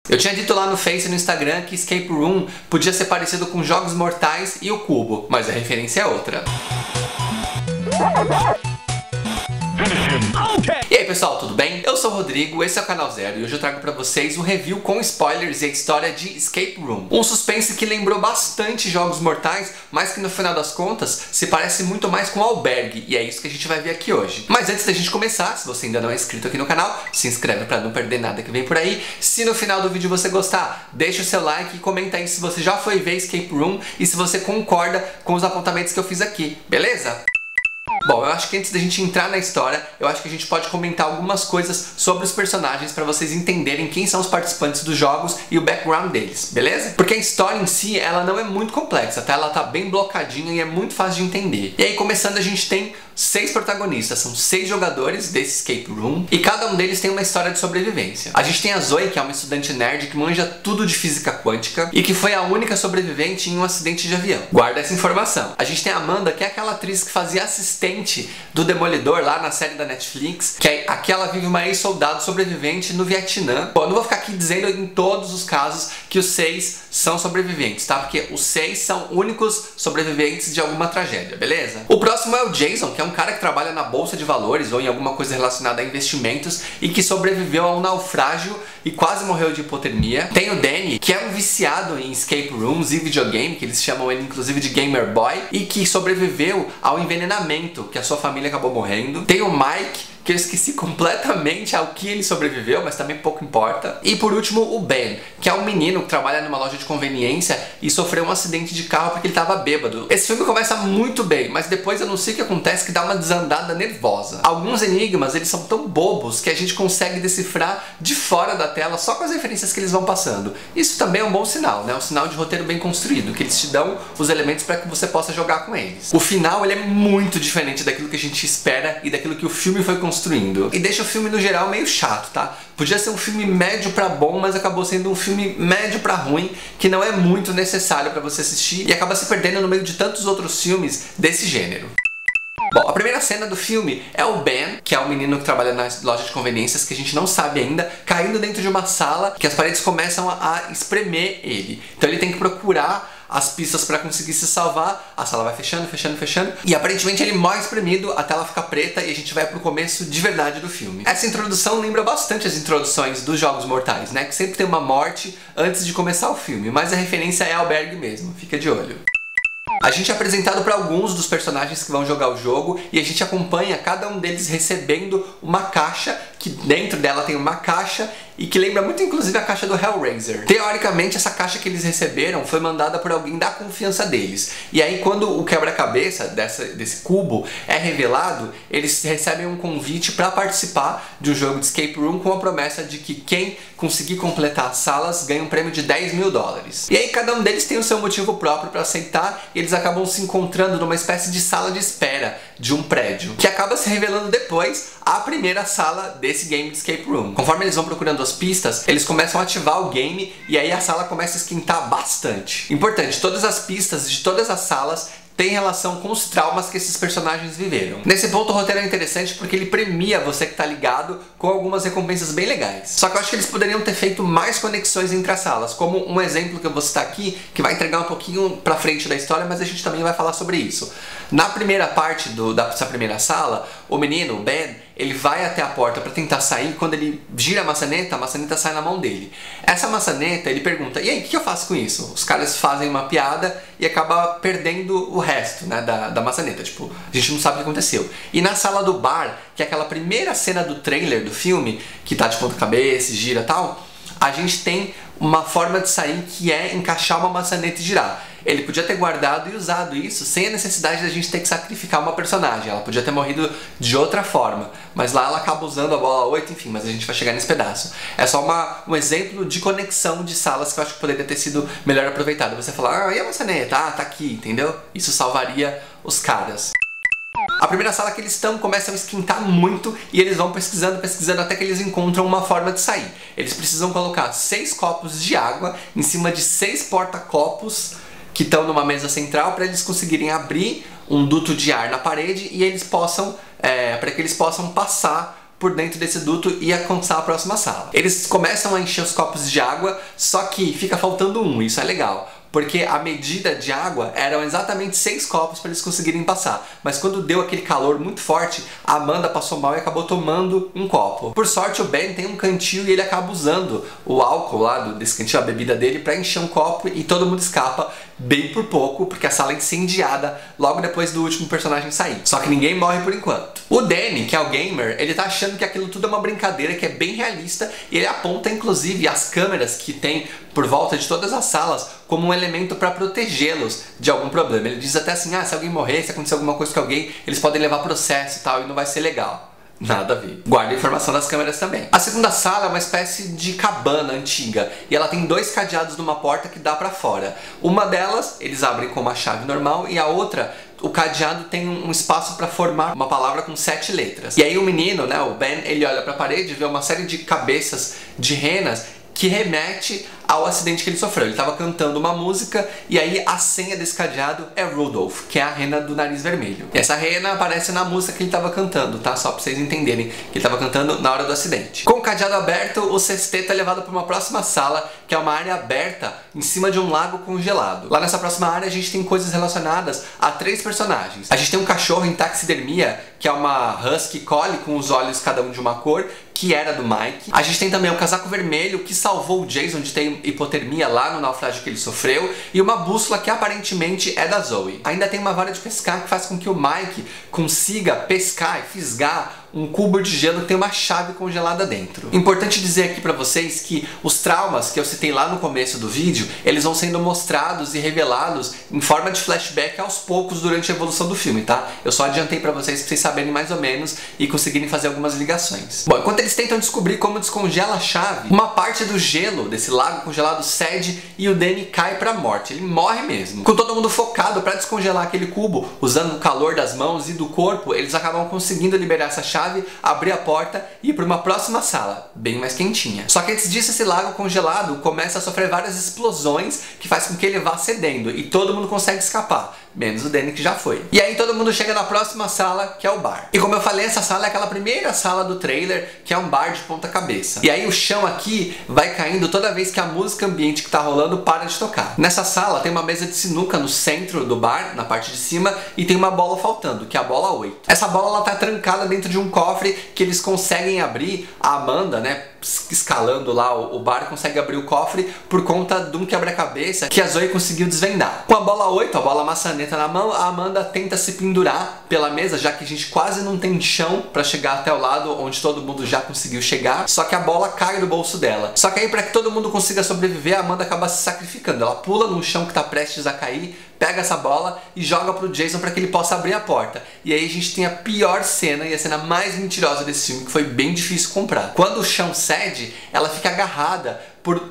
Eu tinha dito lá no Face e no Instagram que Escape Room podia ser parecido com Jogos Mortais e o Cubo, mas a referência é outra. E aí pessoal, tudo bem? Eu sou o Rodrigo, esse é o Canal Zero e hoje eu trago pra vocês um review com spoilers e a história de Escape Room. Um suspense que lembrou bastante Jogos Mortais, mas que no final das contas se parece muito mais com Albergue, e é isso que a gente vai ver aqui hoje. Mas antes da gente começar, se você ainda não é inscrito aqui no canal, se inscreve pra não perder nada que vem por aí. Se no final do vídeo você gostar, deixa o seu like e comenta aí se você já foi ver Escape Room e se você concorda com os apontamentos que eu fiz aqui, beleza? Bom, eu acho que antes da gente entrar na história, eu acho que a gente pode comentar algumas coisas sobre os personagens para vocês entenderem quem são os participantes dos jogos e o background deles, beleza? Porque a história em si, ela não é muito complexa, tá? Ela tá bem blocadinha e é muito fácil de entender. E aí, começando, a gente tem 6 protagonistas, são 6 jogadores desse escape room e cada um deles tem uma história de sobrevivência. A gente tem a Zoe, que é uma estudante nerd que manja tudo de física quântica e que foi a única sobrevivente em um acidente de avião. Guarda essa informação. A gente tem a Amanda, que é aquela atriz que fazia assistente do Demolidor lá na série da Netflix, que aqui ela vive uma ex-soldado sobrevivente no Vietnã. Bom, eu não vou ficar aqui dizendo em todos os casos que os 6 são sobreviventes, tá? Porque os 6 são únicos sobreviventes de alguma tragédia, beleza? O próximo é o Jason, que é um cara que trabalha na bolsa de valores ou em alguma coisa relacionada a investimentos e que sobreviveu a um naufrágio e quase morreu de hipotermia. Tem o Danny, que é um viciado em escape rooms e videogame, que eles chamam ele inclusive de Gamer Boy, e que sobreviveu ao envenenamento, que a sua família acabou morrendo. Tem o Mike, que eu esqueci completamente ao que ele sobreviveu, mas também pouco importa. E por último, o Ben, que é um menino que trabalha numa loja de conveniência e sofreu um acidente de carro porque ele estava bêbado. Esse filme começa muito bem, mas depois eu não sei o que acontece, que dá uma desandada nervosa. Alguns enigmas, eles são tão bobos que a gente consegue decifrar de fora da tela só com as referências que eles vão passando. Isso também é um bom sinal, né? Um sinal de roteiro bem construído, que eles te dão os elementos para que você possa jogar com eles. O final, ele é muito diferente daquilo que a gente espera e daquilo que o filme foi construindo. E deixa o filme no geral meio chato, tá? Podia ser um filme médio pra bom, mas acabou sendo um filme médio pra ruim, que não é muito necessário pra você assistir e acaba se perdendo no meio de tantos outros filmes desse gênero. Bom, a primeira cena do filme é o Ben, que é um menino que trabalha na loja de conveniências, que a gente não sabe ainda, caindo dentro de uma sala que as paredes começam a espremer ele. Então ele tem que procurar as pistas para conseguir se salvar, a sala vai fechando, fechando, fechando, e aparentemente ele morre espremido, a tela fica preta e a gente vai pro começo de verdade do filme. Essa introdução lembra bastante as introduções dos Jogos Mortais, né? Que sempre tem uma morte antes de começar o filme, mas a referência é Albergue mesmo, fica de olho. A gente é apresentado para alguns dos personagens que vão jogar o jogo e a gente acompanha cada um deles recebendo uma caixa, que dentro dela tem uma caixa e que lembra muito inclusive a caixa do Hellraiser. Teoricamente essa caixa que eles receberam foi mandada por alguém da confiança deles. E aí quando o quebra-cabeça desse cubo é revelado, eles recebem um convite para participar de um jogo de escape room com a promessa de que quem conseguir completar as salas ganha um prêmio de $10 mil. E aí cada um deles tem o seu motivo próprio para aceitar e eles acabam se encontrando numa espécie de sala de espera de um prédio, que acaba se revelando depois a primeira sala desse game de escape room. Conforme eles vão procurando as pistas, eles começam a ativar o game e aí a sala começa a esquentar bastante. Importante, todas as pistas de todas as salas tem relação com os traumas que esses personagens viveram. Nesse ponto o roteiro é interessante porque ele premia você que tá ligado com algumas recompensas bem legais. Só que eu acho que eles poderiam ter feito mais conexões entre as salas, como um exemplo que eu vou citar aqui, que vai entregar um pouquinho pra frente da história, mas a gente também vai falar sobre isso. Na primeira parte dessa primeira sala, o menino, o Ben, ele vai até a porta para tentar sair. Quando ele gira a maçaneta sai na mão dele. Essa maçaneta, ele pergunta, e aí, o que eu faço com isso? Os caras fazem uma piada e acaba perdendo o resto, né, da maçaneta. Tipo, a gente não sabe o que aconteceu. E na sala do bar, que é aquela primeira cena do trailer do filme, que tá de ponta cabeça, gira e tal, a gente tem uma forma de sair que é encaixar uma maçaneta e girar. Ele podia ter guardado e usado isso sem a necessidade da gente ter que sacrificar uma personagem. Ela podia ter morrido de outra forma, mas lá ela acaba usando a bola 8, enfim, mas a gente vai chegar nesse pedaço. É só um exemplo de conexão de salas que eu acho que poderia ter sido melhor aproveitado. Você falar, ah, e a maçaneta? Ah, tá aqui, entendeu? Isso salvaria os caras. A primeira sala que eles estão começam a esquentar muito e eles vão pesquisando, pesquisando até que eles encontram uma forma de sair. Eles precisam colocar 6 copos de água em cima de 6 porta-copos que estão numa mesa central para eles conseguirem abrir um duto de ar na parede e eles possam, para que eles possam passar por dentro desse duto e alcançar a próxima sala. Eles começam a encher os copos de água, só que fica faltando um, isso é legal. Porque a medida de água eram exatamente 6 copos para eles conseguirem passar. Mas quando deu aquele calor muito forte, a Amanda passou mal e acabou tomando um copo. Por sorte, o Ben tem um cantil e ele acaba usando o álcool lá desse cantil, a bebida dele, para encher um copo e todo mundo escapa bem por pouco, porque a sala é incendiada logo depois do último personagem sair. Só que ninguém morre por enquanto. O Danny, que é o gamer, ele tá achando que aquilo tudo é uma brincadeira, que é bem realista, e ele aponta inclusive as câmeras que tem por volta de todas as salas como um elemento para protegê-los de algum problema. Ele diz até assim, se alguém morrer, se acontecer alguma coisa com alguém, eles podem levar processo e tal, e não vai ser legal. Nada a ver. Guarda a informação das câmeras também. A segunda sala é uma espécie de cabana antiga e ela tem 2 cadeados numa porta que dá pra fora. Uma delas eles abrem com uma chave normal e a outra, o cadeado tem um espaço para formar uma palavra com 7 letras. E aí o menino, né, o Ben, ele olha pra parede e vê uma série de cabeças de renas que remete ao acidente que ele sofreu. Ele estava cantando uma música e aí a senha desse cadeado é Rudolph, que é a rena do nariz vermelho. E essa rena aparece na música que ele estava cantando, tá? Só para vocês entenderem que ele estava cantando na hora do acidente. Com o cadeado aberto, o sexteto é levado para uma próxima sala, que é uma área aberta em cima de um lago congelado. Lá nessa próxima área a gente tem coisas relacionadas a 3 personagens. A gente tem um cachorro em taxidermia, que é uma husky collie com os olhos cada um de uma cor, que era do Mike. A gente tem também um casaco vermelho que salvou o Jason de ter hipotermia lá no naufrágio que ele sofreu, e uma bússola que aparentemente é da Zoe. Ainda tem uma vara de pescar que faz com que o Mike consiga pescar e fisgar um cubo de gelo que tem uma chave congelada dentro. Importante dizer aqui pra vocês que os traumas que eu citei lá no começo do vídeo, eles vão sendo mostrados e revelados em forma de flashback aos poucos durante a evolução do filme, tá? Eu só adiantei pra vocês saberem mais ou menos e conseguirem fazer algumas ligações. Bom, enquanto eles tentam descobrir como descongela a chave, uma parte do gelo desse lago congelado cede e o Danny cai pra morte. Ele morre mesmo. Com todo mundo focado pra descongelar aquele cubo, usando o calor das mãos e do corpo, eles acabam conseguindo liberar essa chave, abrir a porta e ir para uma próxima sala, bem mais quentinha. Só que antes disso, esse lago congelado começa a sofrer várias explosões que faz com que ele vá cedendo e todo mundo consegue escapar, menos o Danny que já foi. E aí todo mundo chega na próxima sala, que é o bar. E como eu falei, essa sala é aquela primeira sala do trailer, que é um bar de ponta cabeça. E aí o chão aqui vai caindo toda vez que a música ambiente que tá rolando para de tocar. Nessa sala tem uma mesa de sinuca no centro do bar, na parte de cima, e tem uma bola faltando, que é a bola 8. Essa bola ela tá trancada dentro de um cofre que eles conseguem abrir. A Amanda, né, escalando lá o bar, consegue abrir o cofre por conta de um quebra-cabeça que a Zoe conseguiu desvendar. Com a bola 8, a bola maçaneta na mão, a Amanda tenta se pendurar pela mesa, já que a gente quase não tem chão para chegar até o lado onde todo mundo já conseguiu chegar, só que a bola cai do bolso dela. Só que aí, para que todo mundo consiga sobreviver, a Amanda acaba se sacrificando. Ela pula no chão que tá prestes a cair, pega essa bola e joga pro Jason para que ele possa abrir a porta. E aí a gente tem a pior cena e a cena mais mentirosa desse filme, que foi bem difícil comprar. Quando o chão cede, ela fica agarrada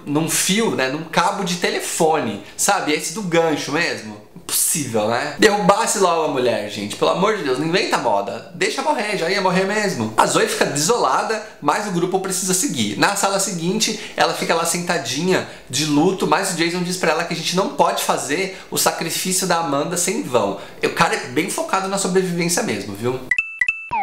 num fio, né, num cabo de telefone, sabe? Esse do gancho mesmo. Impossível, né? Derrubasse logo a mulher, gente. Pelo amor de Deus, não inventa moda. Deixa morrer, já ia morrer mesmo. A Zoe fica desolada, mas o grupo precisa seguir. Na sala seguinte, ela fica lá sentadinha, de luto, mas o Jason diz pra ela que a gente não pode fazer o sacrifício da Amanda sem vão. O cara é bem focado na sobrevivência mesmo, viu?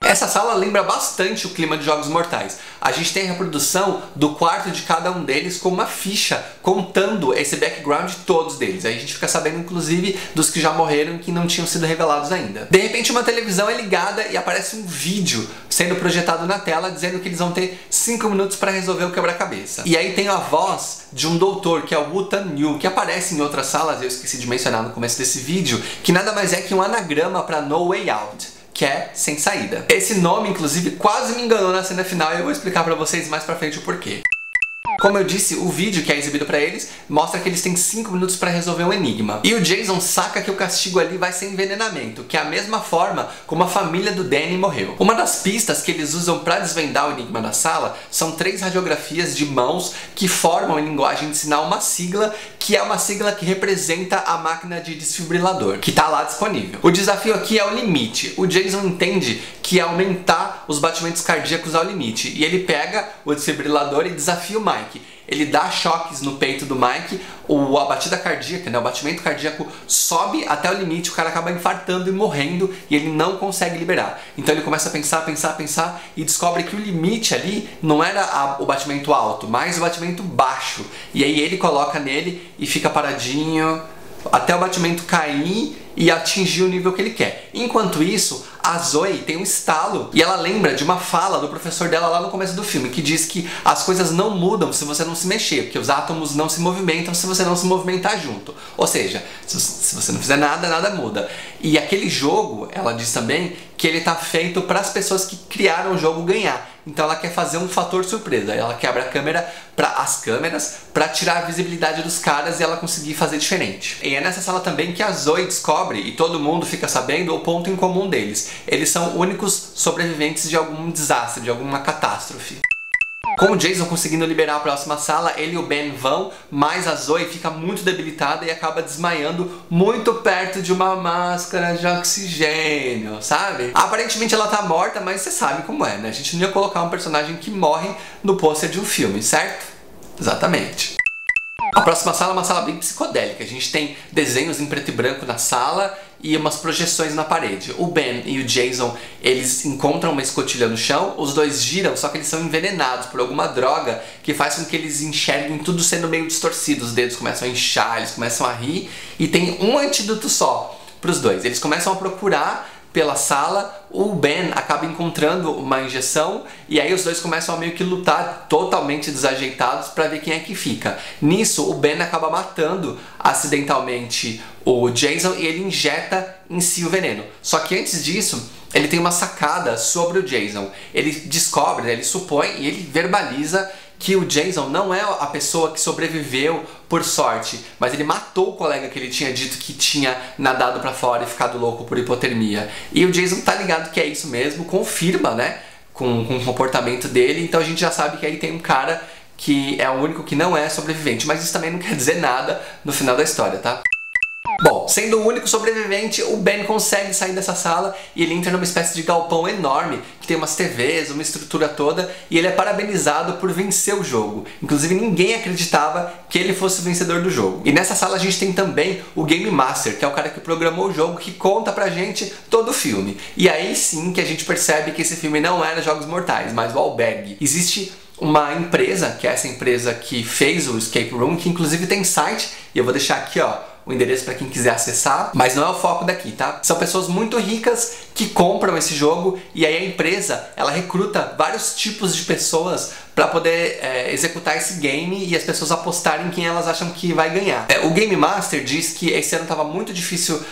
Essa sala lembra bastante o clima de Jogos Mortais. A gente tem a reprodução do quarto de cada um deles com uma ficha contando esse background de todos deles. Aí a gente fica sabendo inclusive dos que já morreram e que não tinham sido revelados ainda. De repente uma televisão é ligada e aparece um vídeo sendo projetado na tela dizendo que eles vão ter 5 minutos para resolver o quebra-cabeça. E aí tem a voz de um doutor, que é o Wu-Tan Yu, que aparece em outras salas, eu esqueci de mencionar no começo desse vídeo, que nada mais é que um anagrama para No Way Out, que é sem saída. Esse nome, inclusive, quase me enganou na cena final e eu vou explicar pra vocês mais pra frente o porquê. Como eu disse, o vídeo que é exibido pra eles mostra que eles têm 5 minutos pra resolver um enigma. E o Jason saca que o castigo ali vai ser envenenamento, que é a mesma forma como a família do Danny morreu. Uma das pistas que eles usam pra desvendar o enigma da sala são 3 radiografias de mãos que formam em linguagem de sinal uma sigla, que é uma sigla que representa a máquina de desfibrilador, que tá lá disponível. O desafio aqui é o limite. O Jason entende que é aumentar os batimentos cardíacos ao limite, e ele pega o desfibrilador e desafia o Mike. Mike, ele dá choques no peito do Mike, a batida cardíaca, né, o batimento cardíaco sobe até o limite, o cara acaba infartando e morrendo e ele não consegue liberar. Então ele começa a pensar e descobre que o limite ali não era o batimento alto, mas o batimento baixo. E aí ele coloca nele e fica paradinho até o batimento cair e atingir o nível que ele quer. Enquanto isso, a Zoe tem um estalo e ela lembra de uma fala do professor dela lá no começo do filme, que diz que as coisas não mudam se você não se mexer, porque os átomos não se movimentam se você não se movimentar junto. Ou seja, se você não fizer nada, nada muda. E aquele jogo, ela diz também que ele tá feito para as pessoas que criaram o jogo ganhar. Então ela quer fazer um fator surpresa. Ela quebra as câmeras para tirar a visibilidade dos caras e ela conseguir fazer diferente. E é nessa sala também que a Zoe descobre, e todo mundo fica sabendo, o ponto em comum deles. Eles são únicos sobreviventes de algum desastre, de alguma catástrofe. Com o Jason conseguindo liberar a próxima sala, ele e o Ben vão, mas a Zoe fica muito debilitada e acaba desmaiando muito perto de uma máscara de oxigênio, sabe? Aparentemente ela tá morta, mas você sabe como é, né? A gente não ia colocar um personagem que morre no pôster de um filme, certo? Exatamente. A próxima sala é uma sala bem psicodélica. A gente tem desenhos em preto e branco na sala e umas projeções na parede. O Ben e o Jason, eles encontram uma escotilha no chão, os dois giram, só que eles são envenenados por alguma droga que faz com que eles enxerguem tudo sendo meio distorcido. Os dedos começam a inchar, eles começam a rir e tem um antídoto só para os dois. Eles começam a procurar pela sala, o Ben acaba encontrando uma injeção e aí os dois começam a meio que lutar totalmente desajeitados para ver quem é que fica. Nisso, o Ben acaba matando acidentalmente o Jason e ele injeta em si o veneno. Só que antes disso, ele tem uma sacada sobre o Jason. Ele descobre, né, ele supõe e ele verbaliza que o Jason não é a pessoa que sobreviveu por sorte, mas ele matou o colega que ele tinha dito que tinha nadado pra fora e ficado louco por hipotermia. E o Jason tá ligado que é isso mesmo, confirma, né, com o comportamento dele, então a gente já sabe que aí tem um cara que é o único que não é sobrevivente, mas isso também não quer dizer nada no final da história, tá? Bom, sendo o único sobrevivente, o Ben consegue sair dessa sala e ele entra numa espécie de galpão enorme que tem umas TVs, uma estrutura toda e ele é parabenizado por vencer o jogo. Inclusive ninguém acreditava que ele fosse o vencedor do jogo. E nessa sala a gente tem também o Game Master, que é o cara que programou o jogo, que conta pra gente todo o filme. E aí sim que a gente percebe que esse filme não era Jogos Mortais, mas o Albergue. Existe uma empresa, que é essa empresa que fez o Escape Room, que inclusive tem site, e eu vou deixar aqui, ó, o endereço para quem quiser acessar, mas não é o foco daqui, tá? São pessoas muito ricas que compram esse jogo e aí a empresa, ela recruta vários tipos de pessoas para poder executar esse game e as pessoas apostarem em quem elas acham que vai ganhar. O Game Master diz que esse ano estava muito difícil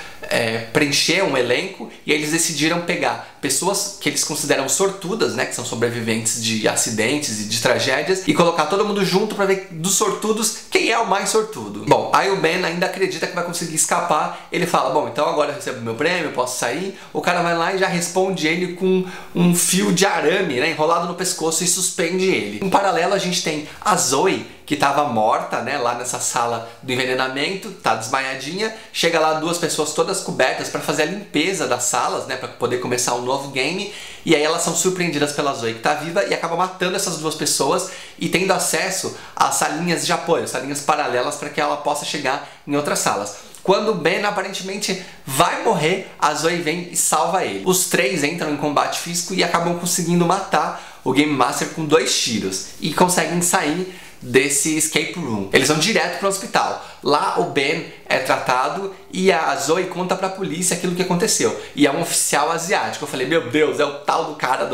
preencher um elenco e aí eles decidiram pegar pessoas que eles consideram sortudas, né, que são sobreviventes de acidentes e de tragédias, e colocar todo mundo junto para ver dos sortudos quem é o mais sortudo. Bom, aí o Ben ainda acredita que vai conseguir escapar, ele fala, bom, então agora eu recebo meu prêmio, posso sair. O cara vai lá e já responde ele com um fio de arame, né, enrolado no pescoço e suspende ele. Em paralelo a gente tem a Zoe, que estava morta, né, lá nessa sala do envenenamento, tá desmaiadinha, chega lá duas pessoas todas cobertas para fazer a limpeza das salas, né, para poder começar um novo game, e aí elas são surpreendidas pela Zoe que tá viva e acaba matando essas duas pessoas e tendo acesso a salinhas de apoio, salinhas paralelas para que ela possa chegar em outras salas. Quando o Ben aparentemente vai morrer, a Zoe vem e salva ele. Os três entram em combate físico e acabam conseguindo matar o Game Master com 2 tiros e conseguem sair desse escape room. Eles vão direto para o hospital. Lá o Ben é tratado e a Zoe conta para a polícia aquilo que aconteceu. E é um oficial asiático. Eu falei, meu Deus, é o tal do cara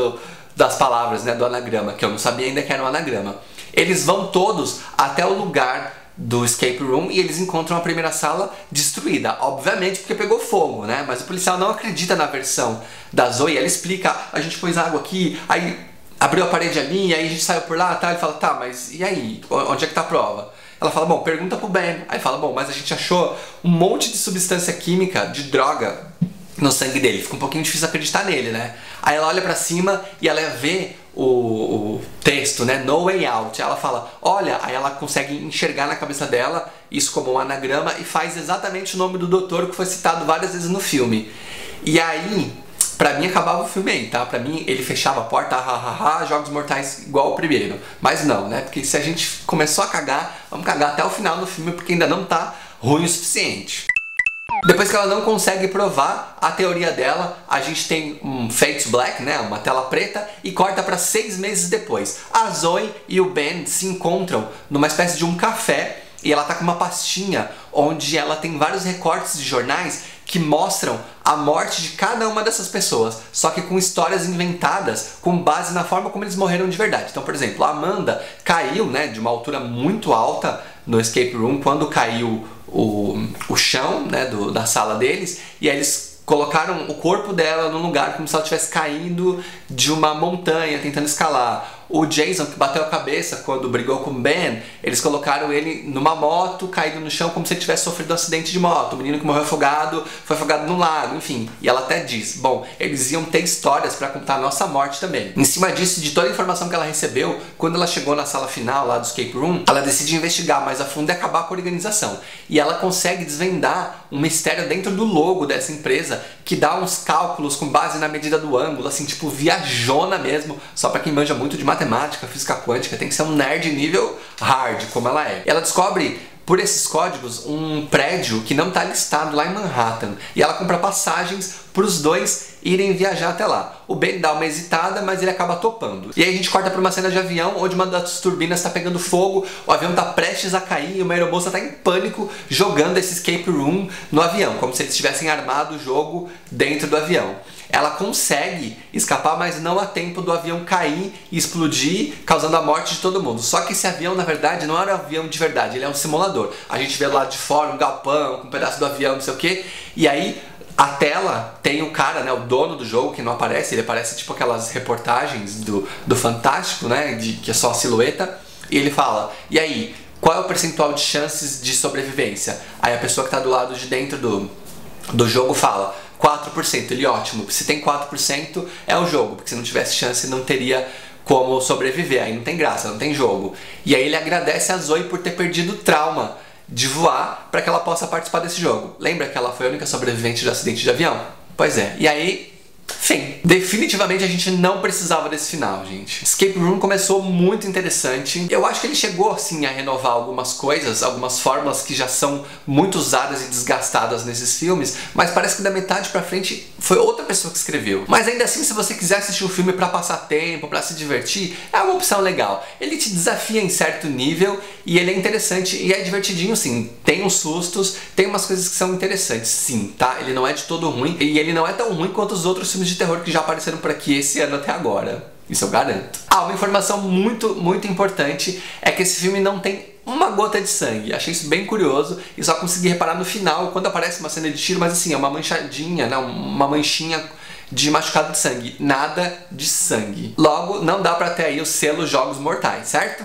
das palavras, né, do anagrama, que eu não sabia ainda que era um anagrama. Eles vão todos até o lugar do escape room e eles encontram a primeira sala destruída, obviamente porque pegou fogo, né? Mas o policial não acredita na versão da Zoe. Ela explica, a gente pôs água aqui, aí abriu a parede ali, aí a gente saiu por lá, tá? Ele fala, tá, mas e aí? Onde é que tá a prova? Ela fala, bom, pergunta pro Ben. Aí fala, bom, mas a gente achou um monte de substância química, de droga no sangue dele. Fica um pouquinho difícil acreditar nele, né? Aí ela olha pra cima e ela vê o texto, né? No Way Out. Ela fala, olha, aí ela consegue enxergar na cabeça dela isso como um anagrama e faz exatamente o nome do doutor que foi citado várias vezes no filme. E aí pra mim acabava o filme aí, tá? Pra mim ele fechava a porta, Jogos Mortais igual o primeiro. Mas não, né? Porque se a gente começou a cagar, vamos cagar até o final do filme, porque ainda não tá ruim o suficiente. Depois que ela não consegue provar a teoria dela, a gente tem um Fade to Black, né, uma tela preta, e corta para 6 meses depois. A Zoe e o Ben se encontram numa espécie de um café, e ela tá com uma pastinha onde ela tem vários recortes de jornais que mostram a morte de cada uma dessas pessoas, só que com histórias inventadas com base na forma como eles morreram de verdade. Então, por exemplo, a Amanda caiu, né, de uma altura muito alta no escape room quando caiu o chão, né, da sala deles, e aí eles colocaram o corpo dela num lugar como se ela estivesse caindo de uma montanha tentando escalar. O Jason, que bateu a cabeça quando brigou com o Ben, eles colocaram ele numa moto, caído no chão como se ele tivesse sofrido um acidente de moto. O menino que morreu afogado, foi afogado no lago, enfim. E ela até diz, bom, eles iam ter histórias pra contar a nossa morte também. Em cima disso, de toda a informação que ela recebeu, quando ela chegou na sala final lá do escape room, ela decide investigar mais a fundo e acabar com a organização. E ela consegue desvendar um mistério dentro do logo dessa empresa, que dá uns cálculos com base na medida do ângulo, assim, tipo viajona mesmo, só pra quem manja muito de matemática, física quântica, tem que ser um nerd nível hard, como ela é. Ela descobre, por esses códigos, um prédio que não está listado lá em Manhattan, e ela compra passagens para os dois irem viajar até lá. O Ben dá uma hesitada, mas ele acaba topando. E aí a gente corta para uma cena de avião, onde uma das turbinas está pegando fogo, o avião está prestes a cair e uma aeromoça está em pânico jogando esse escape room no avião, como se eles tivessem armado o jogo dentro do avião. Ela consegue escapar, mas não a tempo do avião cair e explodir, causando a morte de todo mundo. Só que esse avião, na verdade, não era um avião de verdade, ele é um simulador. A gente vê lá de fora um galpão, com um pedaço do avião, não sei o que, e aí a tela tem o cara, né, o dono do jogo, que não aparece, ele aparece tipo aquelas reportagens do Fantástico, né, que é só a silhueta, e ele fala, e aí, qual é o percentual de chances de sobrevivência? Aí a pessoa que está do lado de dentro do jogo fala, 4%, ele ótimo, se tem 4% é o jogo, porque se não tivesse chance não teria como sobreviver, aí não tem graça, não tem jogo. E aí ele agradece a Zoe por ter perdido o trauma de voar para que ela possa participar desse jogo. Lembra que ela foi a única sobrevivente de acidente de avião? Pois é, e aí, fim. Definitivamente a gente não precisava desse final, gente. Escape Room começou muito interessante. Eu acho que ele chegou, assim, a renovar algumas coisas, algumas fórmulas que já são muito usadas e desgastadas nesses filmes, mas parece que da metade pra frente foi outra pessoa que escreveu. Mas ainda assim, se você quiser assistir um filme pra passar tempo, pra se divertir, é uma opção legal. Ele te desafia em certo nível e ele é interessante e é divertidinho, sim. Tem uns sustos, tem umas coisas que são interessantes, sim, tá? Ele não é de todo ruim e ele não é tão ruim quanto os outros filmes de terror que já apareceram por aqui esse ano até agora. Isso eu garanto. Ah, uma informação muito importante é que esse filme não tem uma gota de sangue. Achei isso bem curioso e só consegui reparar no final, quando aparece uma cena de tiro, mas assim, é uma manchadinha, né? Uma manchinha de machucado de sangue. Nada de sangue. Logo, não dá pra ter aí o selo Jogos Mortais, certo?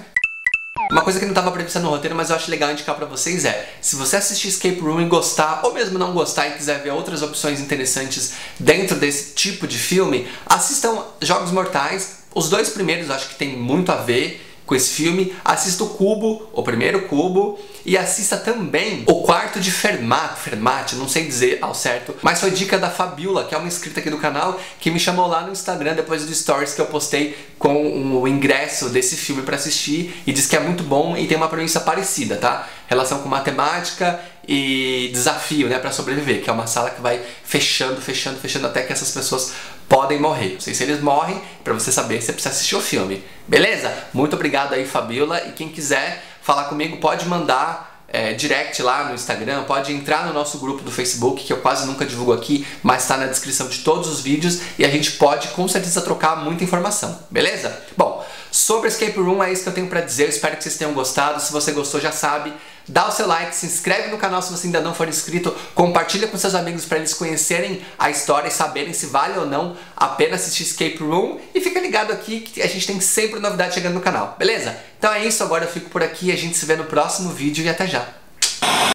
Uma coisa que não estava prevista no roteiro, mas eu acho legal indicar pra vocês é, se você assistir Escape Room e gostar, ou mesmo não gostar e quiser ver outras opções interessantes dentro desse tipo de filme, assistam Jogos Mortais. Os dois primeiros eu acho que tem muito a ver com esse filme. Assista o Cubo, o primeiro Cubo, e assista também o quarto de Fermat, não sei dizer ao certo, mas foi dica da Fabiola, que é uma inscrita aqui do canal, que me chamou lá no Instagram depois do stories que eu postei com o ingresso desse filme pra assistir, e disse que é muito bom e tem uma premissa parecida, tá? Relação com matemática e desafio, né, pra sobreviver, que é uma sala que vai fechando até que essas pessoas podem morrer. Não sei se eles morrem, pra você saber, você precisa assistir o filme. Beleza? Muito obrigado aí, Fabiola, e quem quiser falar comigo pode mandar direct lá no Instagram, pode entrar no nosso grupo do Facebook, que eu quase nunca divulgo aqui, mas está na descrição de todos os vídeos e a gente pode com certeza trocar muita informação, beleza? Bom, sobre Escape Room é isso que eu tenho pra dizer, eu espero que vocês tenham gostado. Se você gostou, já sabe, dá o seu like, se inscreve no canal se você ainda não for inscrito, compartilha com seus amigos para eles conhecerem a história e saberem se vale ou não a pena assistir Escape Room, e fica ligado aqui que a gente tem sempre novidade chegando no canal, beleza? Então é isso, agora eu fico por aqui, a gente se vê no próximo vídeo e até já!